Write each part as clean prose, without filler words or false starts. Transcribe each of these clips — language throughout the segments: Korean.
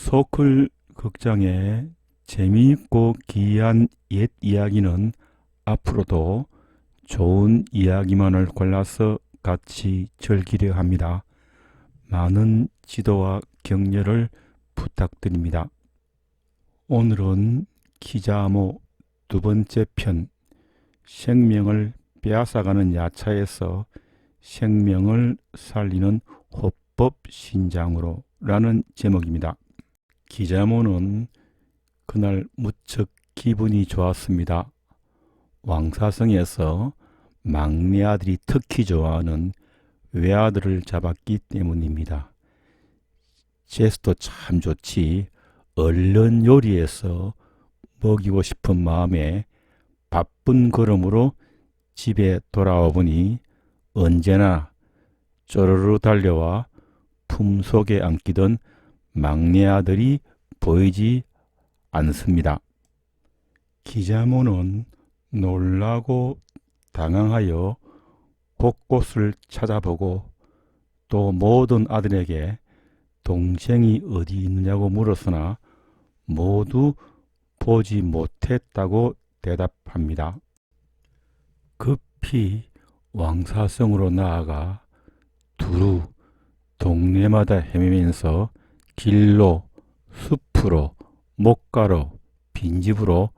소클 극장의 재미있고 기이한 옛 이야기는 앞으로도 좋은 이야기만을 골라서 같이 즐기려 합니다. 많은 지도와 격려를 부탁드립니다. 오늘은 기자모 두 번째 편, 생명을 빼앗아가는 야차에서 생명을 살리는 호법 신장으로 라는 제목입니다. 기자모는 그날 무척 기분이 좋았습니다. 왕사성에서 막내 아들이 특히 좋아하는 외아들을 잡았기 때문입니다. 제스도 참 좋지. 얼른 요리해서 먹이고 싶은 마음에 바쁜 걸음으로 집에 돌아와 보니 언제나 쪼르르 달려와 품속에 안기던 막내 아들이 보이지 않습니다. 기자모는 놀라고 당황하여 곳곳을 찾아보고 또 모든 아들에게 동생이 어디 있느냐고 물었으나 모두 보지 못했다고 대답합니다. 급히 왕사성으로 나아가 두루 동네마다 헤매면서 길로, 숲으로, 목가로, 빈집으로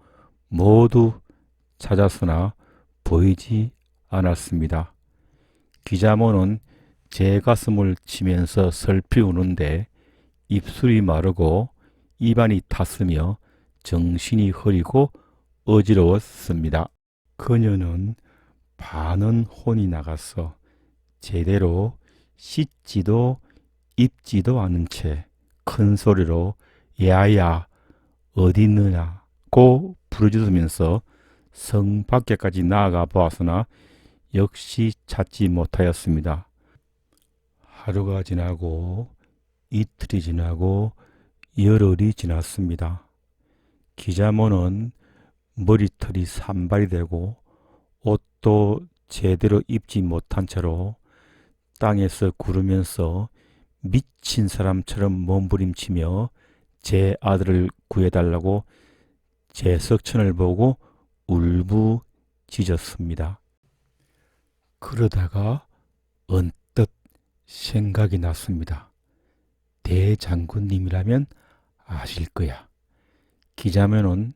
모두 찾았으나 보이지 않았습니다. 기자모는 제 가슴을 치면서 슬피 우는데 입술이 마르고 입안이 탔으며 정신이 흐리고 어지러웠습니다. 그녀는 반은 혼이 나갔어 제대로 씻지도 입지도 않은 채 큰 소리로 야야 어디 있느냐고 부르짖으면서 성 밖에까지 나아가 보았으나 역시 찾지 못하였습니다. 하루가 지나고 이틀이 지나고 열흘이 지났습니다. 기자모는 머리털이 산발이 되고 옷도 제대로 입지 못한 채로 땅에서 구르면서 미친 사람처럼 몸부림치며 제 아들을 구해달라고 제석천을 보고 울부짖었습니다. 그러다가 언뜻 생각이 났습니다. 대장군님이라면 아실 거야. 기자모는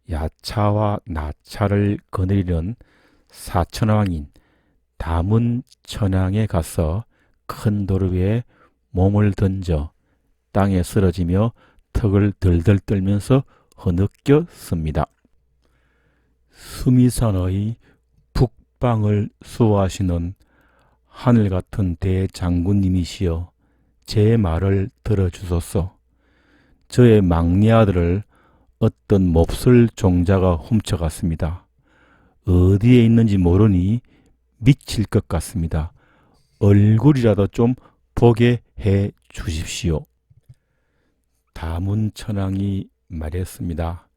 야차와 나차를 거느리는 사천왕인 다문천왕에 가서 큰 도로 위에 몸을 던져 땅에 쓰러지며 턱을 덜덜 떨면서 흐느꼈습니다. 수미산의 북방을 수호하시는 하늘 같은 대장군님이시여 제 말을 들어주소서. 저의 막내 아들을 어떤 몹쓸 종자가 훔쳐갔습니다. 어디에 있는지 모르니 미칠 것 같습니다. 얼굴이라도 좀 보게 해 주십시오. 다문천왕이 말했습니다.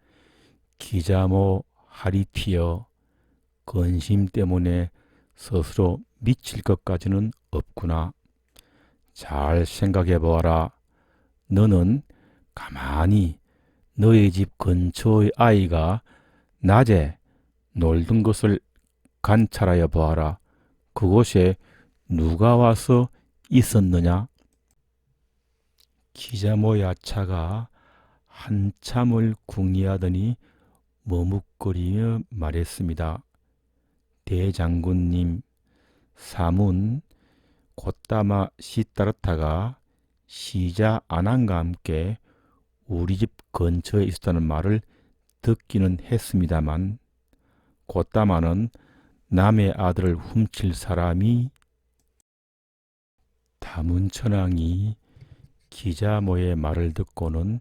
기자모 하리티여 근심 때문에 스스로 미칠 것까지는 없구나. 잘 생각해 보아라. 너는 가만히 너의 집 근처의 아이가 낮에 놀던 것을 관찰하여 보아라. 그곳에 누가 와서 있었느냐? 기자모 야차가 한참을 궁리하더니 머뭇거리며 말했습니다. 대장군님, 사문 곧다마 시따르타가 시자 아난과 함께 우리 집 근처에 있었다는 말을 듣기는 했습니다만 곧다마는 남의 아들을 훔칠 사람이 다문천왕이 기자모의 말을 듣고는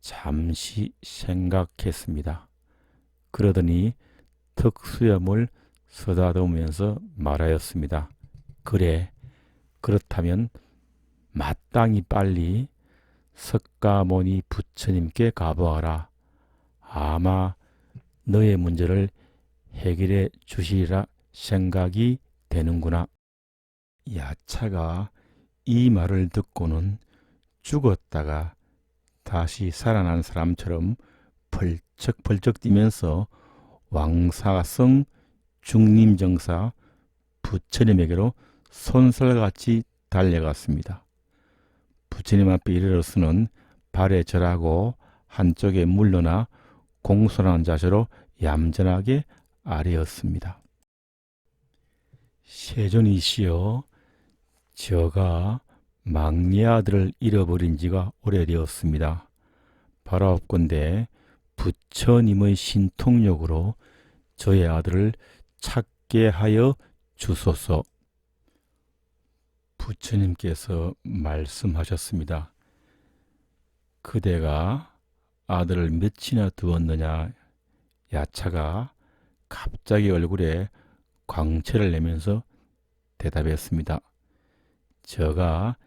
잠시 생각했습니다. 그러더니 턱수염을 쓰다듬으면서 말하였습니다. 그래, 그렇다면 마땅히 빨리 석가모니 부처님께 가보아라. 아마 너의 문제를 해결해 주시리라 생각이 되는구나. 야차가 이 말을 듣고는 죽었다가 다시 살아난 사람처럼 펄쩍펄쩍 뛰면서 왕사성 중림정사 부처님에게로 손살같이 달려갔습니다. 부처님 앞에 이르러서는 발에 절하고 한쪽에 물러나 공손한 자세로 얌전하게 아뢰었습니다. 세존이시여, 저가 막내 아들을 잃어버린 지가 오래되었습니다. 바라옵건대 부처님의 신통력으로 저의 아들을 찾게 하여 주소서. 부처님께서 말씀하셨습니다. 그대가 아들을 몇이나 두었느냐? 야차가 갑자기 얼굴에 광채를 내면서 대답했습니다. 저가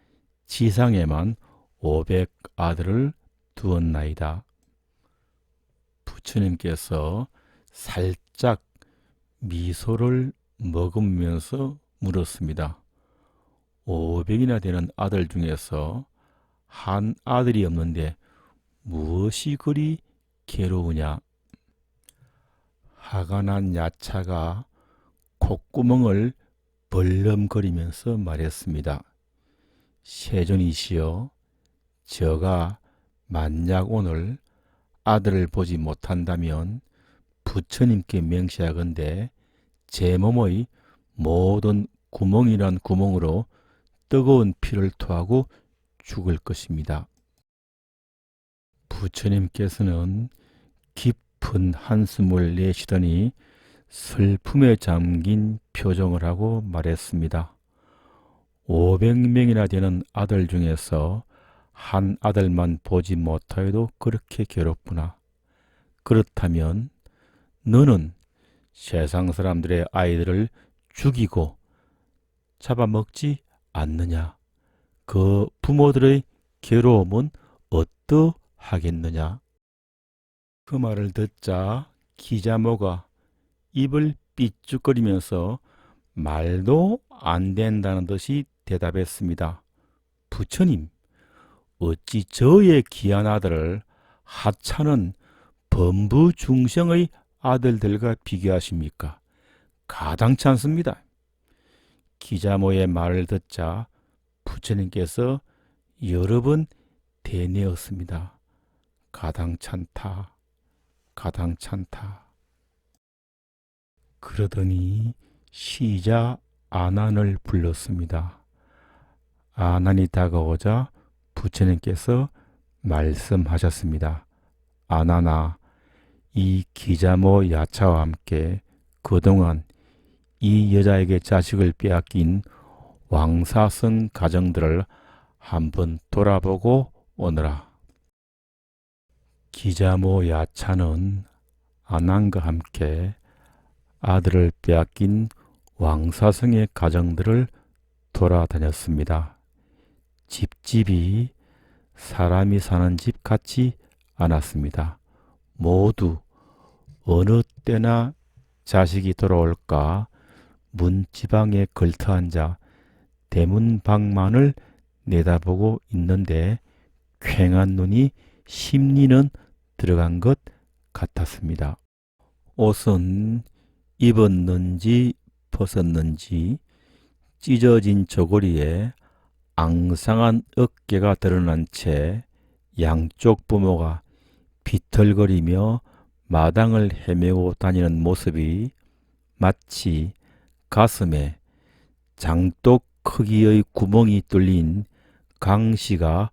지상에만 500 아들을 두었나이다. 부처님께서 살짝 미소를 머금으면서 물었습니다. 500이나 되는 아들 중에서 한 아들이 없는데 무엇이 그리 괴로우냐? 화가 난 야차가 콧구멍을 벌렁거리면서 말했습니다. 세존이시여, 저가 만약 오늘 아들을 보지 못한다면 부처님께 명시하건대 제 몸의 모든 구멍이란 구멍으로 뜨거운 피를 토하고 죽을 것입니다. 부처님께서는 깊은 한숨을 내쉬더니 슬픔에 잠긴 표정을 하고 말했습니다. 500명이나 되는 아들 중에서 한 아들만 보지 못하여도 그렇게 괴롭구나. 그렇다면 너는 세상 사람들의 아이들을 죽이고 잡아먹지 않느냐? 그 부모들의 괴로움은 어떠하겠느냐? 그 말을 듣자 기자모가 입을 삐죽거리면서 말도 안 된다는 듯이 대답했습니다. 부처님, 어찌 저의 귀한 아들을 하찮은 범부 중생의 아들들과 비교하십니까? 가당치 않습니다. 기자모의 말을 듣자 부처님께서 여러 번 대내었습니다. 가당찮다, 가당찮다. 그러더니 시자 아난을 불렀습니다. 아난이 다가오자 부처님께서 말씀하셨습니다. 아난아, 이 기자모 야차와 함께 그동안 이 여자에게 자식을 빼앗긴 왕사성 가정들을 한번 돌아보고 오너라. 기자모 야차는 아난과 함께 아들을 빼앗긴 왕사성의 가정들을 돌아다녔습니다. 집집이 사람이 사는 집 같지 않았습니다. 모두 어느 때나 자식이 돌아올까 문지방에 걸터앉아 대문 방만을 내다보고 있는데 퀭한 눈이 심리는 들어간 것 같았습니다. 옷은 입었는지 벗었는지 찢어진 저고리에 앙상한 어깨가 드러난 채 양쪽 부모가 비틀거리며 마당을 헤매고 다니는 모습이 마치 가슴에 장독 크기의 구멍이 뚫린 강씨가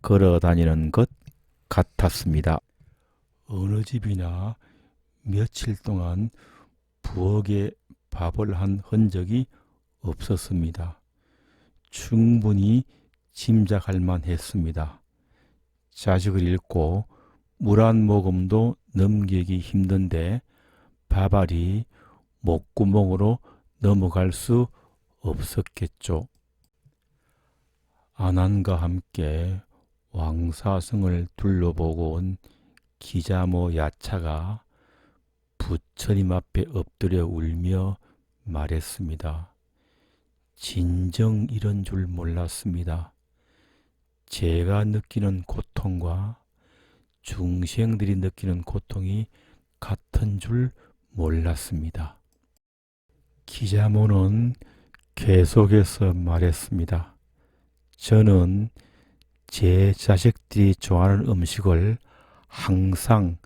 걸어 다니는 것 같았습니다. 어느 집이나 며칠 동안 부엌에 밥을 한 흔적이 없었습니다. 충분히 짐작할 만했습니다. 자식을 잃고 물 한 모금도 넘기기 힘든데 밥알이 목구멍으로 넘어갈 수 없었겠죠. 아난과 함께 왕사성을 둘러보고 온 기자모 야차가 부처님 앞에 엎드려 울며 말했습니다. 진정 이런 줄 몰랐습니다. 제가 느끼는 고통 고통과 중생들이 느끼는 고통이 같은 줄 몰랐습니다. 기자모는 계속해서 말했습니다. 저는 제 자식들이 좋아하는 음식을 항상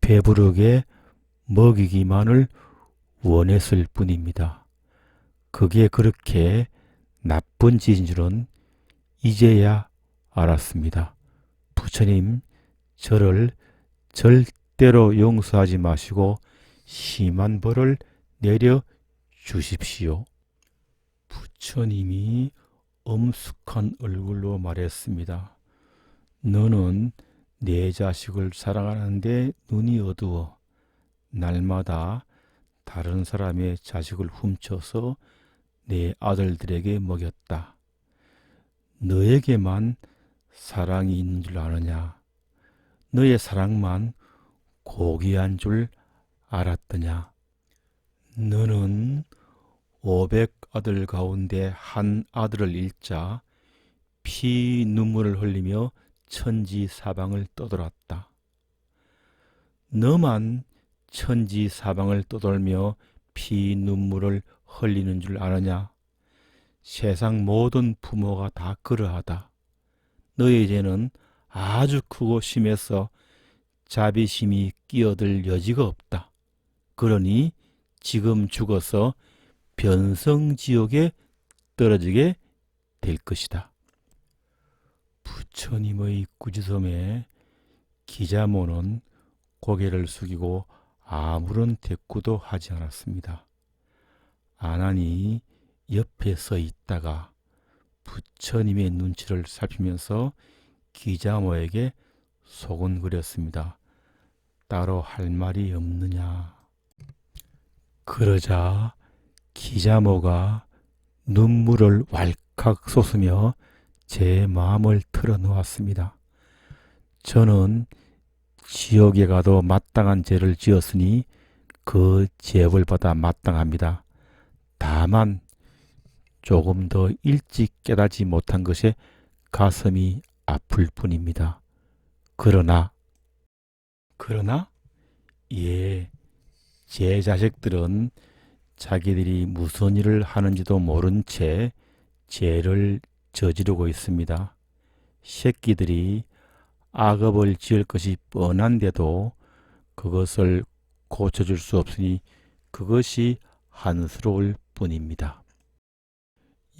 배부르게 먹이기만을 원했을 뿐입니다. 그게 그렇게 나쁜 짓인 줄은 이제야 알았습니다. 부처님, 저를 절대로 용서하지 마시고 심한 벌을 내려 주십시오. 부처님이 엄숙한 얼굴로 말했습니다. 너는 내 자식을 사랑하는데 눈이 어두워 날마다 다른 사람의 자식을 훔쳐서 내 아들들에게 먹였다. 너에게만 사랑이 있는 줄 아느냐? 너의 사랑만 고귀한 줄 알았더냐? 너는 500아들 가운데 한 아들을 잃자 피 눈물을 흘리며 천지사방을 떠돌았다. 너만 천지사방을 떠돌며 피 눈물을 흘리는 줄 아느냐? 세상 모든 부모가 다 그러하다. 너의 죄는 아주 크고 심해서 자비심이 끼어들 여지가 없다. 그러니 지금 죽어서 변성지옥에 떨어지게 될 것이다. 부처님의 꾸짖음에 기자모는 고개를 숙이고 아무런 대꾸도 하지 않았습니다. 아난이 옆에 서 있다가 부처님의 눈치를 살피면서 기자모에게 소곤거렸습니다. 따로 할 말이 없느냐? 그러자 기자모가 눈물을 왈칵 쏟으며 제 마음을 털어놓았습니다. 저는 지옥에 가도 마땅한 죄를 지었으니 그 죄를 받아 마땅합니다. 다만 조금 더 일찍 깨닫지 못한 것에 가슴이 아플 뿐입니다. 그러나 예, 제 자식들은 자기들이 무슨 일을 하는지도 모른 채 죄를 저지르고 있습니다. 새끼들이 악업을 지을 것이 뻔한데도 그것을 고쳐줄 수 없으니 그것이 한스러울 뿐입니다.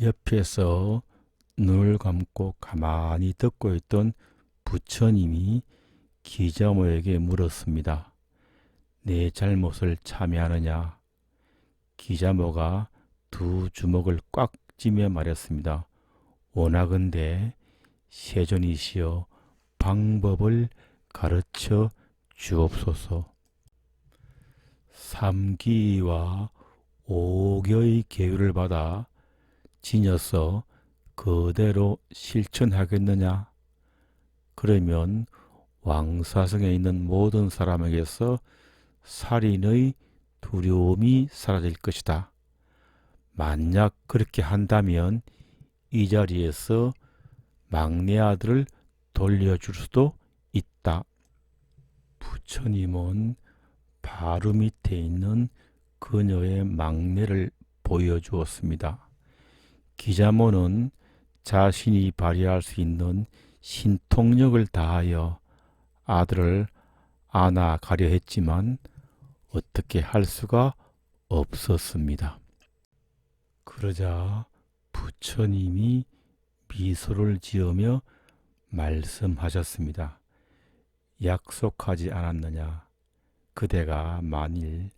옆에서 눈을 감고 가만히 듣고 있던 부처님이 기자모에게 물었습니다. 내 잘못을 참여하느냐? 기자모가 두 주먹을 꽉 쥐며 말했습니다. 원하건대 세존이시여 방법을 가르쳐 주옵소서. 삼기와 오교의 계율을 받아 지녀서 그대로 실천하겠느냐? 그러면 왕사성에 있는 모든 사람에게서 살인의 두려움이 사라질 것이다. 만약 그렇게 한다면 이 자리에서 막내 아들을 돌려줄 수도 있다. 부처님은 바로 밑에 있는 그녀의 막내를 보여주었습니다. 기자모는 자신이 발휘할 수 있는 신통력을 다하여 아들을 안아가려 했지만 어떻게 할 수가 없었습니다. 그러자 부처님이 미소를 지으며 말씀하셨습니다. 약속하지 않았느냐? 그대가 만일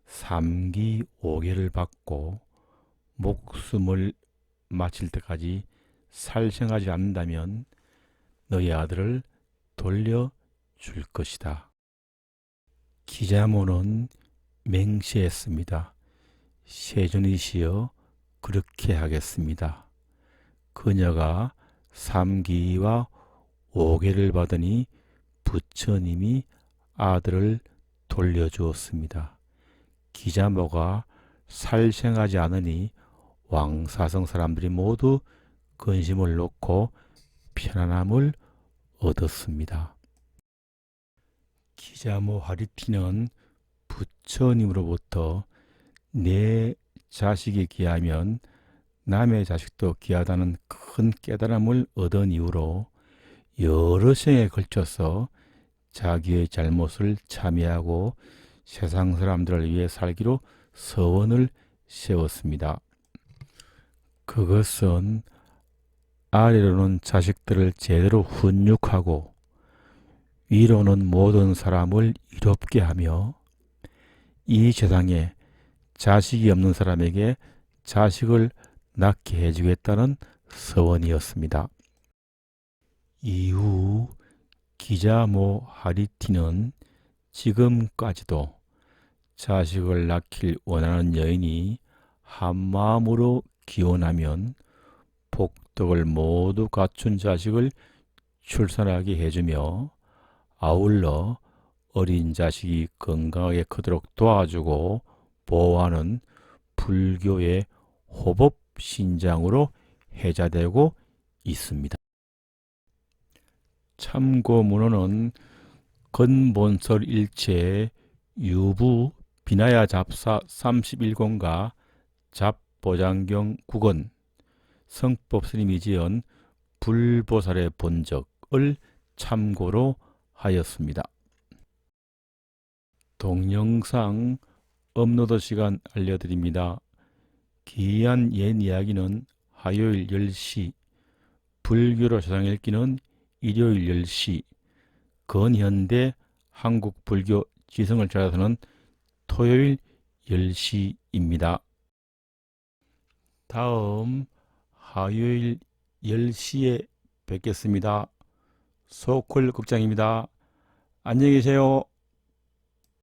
삼기 오계를 받고 목숨을 마칠 때까지 살생하지 않는다면 너희 아들을 돌려줄 것이다. 기자모는 맹세했습니다. 세존이시여 그렇게 하겠습니다. 그녀가 삼기와 오계를 받으니 부처님이 아들을 돌려주었습니다. 기자모가 살생하지 않으니 왕사성 사람들이 모두 근심을 놓고 편안함을 얻었습니다. 기자모 하리티는 부처님으로부터 내 자식이 귀하면 남의 자식도 귀하다는 큰 깨달음을 얻은 이후로 여러 생에 걸쳐서 자기의 잘못을 참회하고 세상 사람들을 위해 살기로 서원을 세웠습니다. 그것은 아래로는 자식들을 제대로 훈육하고 위로는 모든 사람을 이롭게 하며 이 세상에 자식이 없는 사람에게 자식을 낳게 해주겠다는 서원이었습니다. 이후 기자모 하리티는 지금까지도 자식을 낳길 원하는 여인이 한마음으로 기원하면 복덕을 모두 갖춘 자식을 출산하게 해주며 아울러 어린 자식이 건강하게 크도록 도와주고 보호하는 불교의 호법 신장으로 해자되고 있습니다. 참고 문헌은 건본설 일체 유부 비나야 잡사 31권과 잡보장경 9권, 성법 스님이 지은 불보살의 본적을 참고로 하였습니다. 동영상 업로드 시간 알려드립니다. 귀한 옛 이야기는 화요일 10시, 불교로 세상 읽기는 일요일 10시, 근현대 한국 불교 지성을 찾아서는 토요일 10시입니다. 다음 화요일 10시에 뵙겠습니다. 소클 극장입니다. 안녕히 계세요.